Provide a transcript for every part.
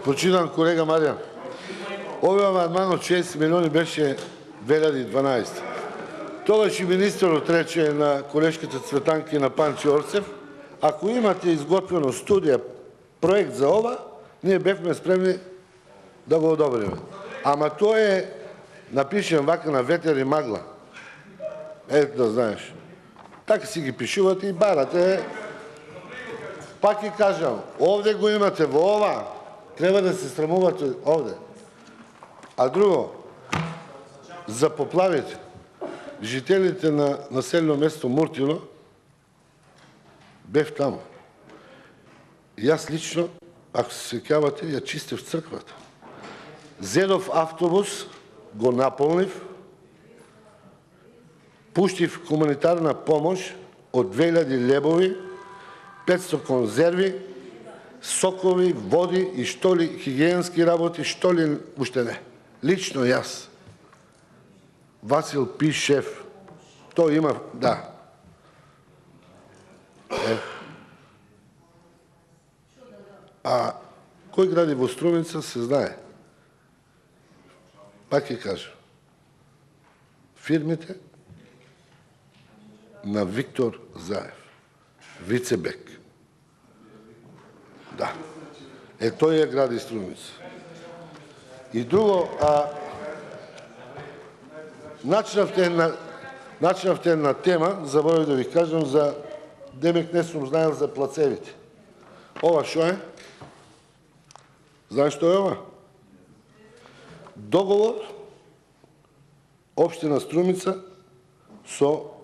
Почитан колега Маријан, овој амандман од 6 милиони беше 2012. Тогаш и министерот рече на колешката Цветанка и на Панче Орцев, ако имате изготвено студија, проект за ова, ние бевме спремни да го одобриме. Ама тоа е напишен вака на ветер и магла. Ето да знаеш. Така си ги пишувате и барате. Пак и кажам, овде го имате, во ова, треба да се срамувате овде. А друго, за поплавите, жителите на населено место Муртино, бев таму. Јас лично, ако се сеќавате, ја чистев црквата. Зедов автобус, го наполнив, пуштив хуманитарна помош од 2000 лебови, 500 конзерви, сокови, води и што ли хигиенски работи, што ли уште не. Лично јас. Васил Пи шеф. Тој има, да. А кој гради во Струмица се знае. Пак ќе кажа. Фирмите на Виктор Заев. Вицебек. Да. Тој е гради Струмица. И друго, начинавте една тема, заборав да ви кажам, за демек не сум знаел за плацевите. Ова шо е? Знаеш што е ова? Договор Општина Струмица со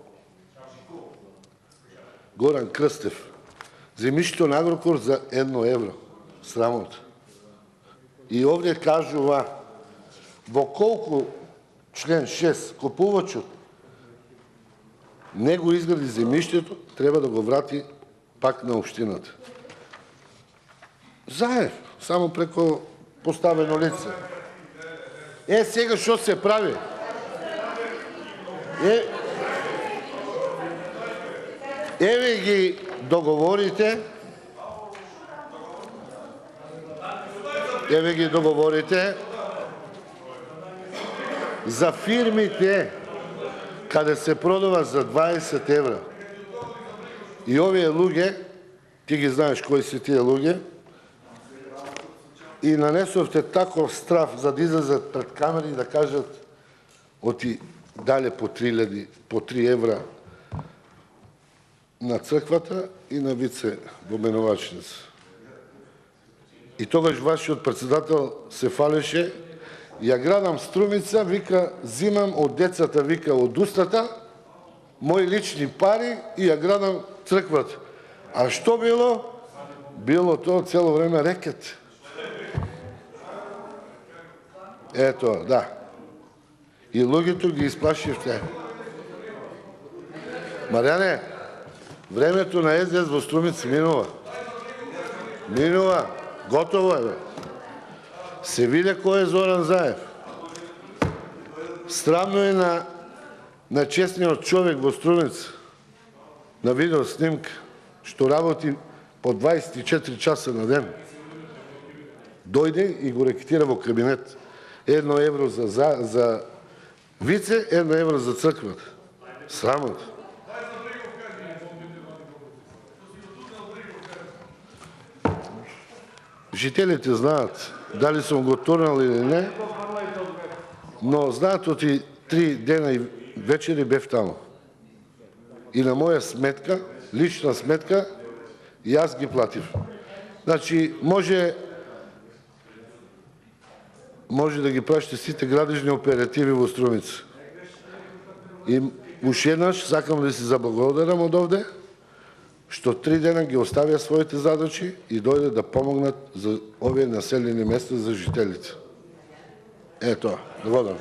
Горан Крстев. Земјишто на Агрокор за 1 евро. Срамота. И овде кажува во колку член 6 купувачот не го изгради земјиштето, треба да го врати пак на општината. Заев, само преко поставено лице. Сега што се прави? Еве ги договорите. Еве ги договорите за фирмите каде се продава за 20 евра. И овие луѓе, ти ги знаеш кои се тие луѓе, и нанесовте таков страф за да излезат пред камери и да кажат оти дале по 3 евра на црквата и на вице во менувачница. И тогаш вашиот председател се фалеше, ја градам Струмица, вика, зимам од децата, вика, од устата, мои лични пари и ја градам црквата. А што било? Било тоа цело време рекет. Ето, да. И луѓето ги исплашивте. Маријане, времето на СДС во Струмица минува. Минува. Готово е, бе. Се виде кој е Зоран Заев. Странно е на честниот човек во Струмица, на видео снимка, што работи по 24 часа на ден. Дојде и го рекетира во кабинет. 1 евро за вице, 1 евро за црквата. Срамота. Жителите знаат дали сум го турнал или не, но знаат оти 3 дена и вечери бев таму. И на моја сметка, лична сметка, јас ги платив. Значи, може да ги прашите сите градежни оперативи во Струмица. И уште еднаш сакам да се заблагодарам од овде, што 3 дена ги оставија своите задачи и дојде да помогнат за овие населени места за жителите. Ето, благодарам.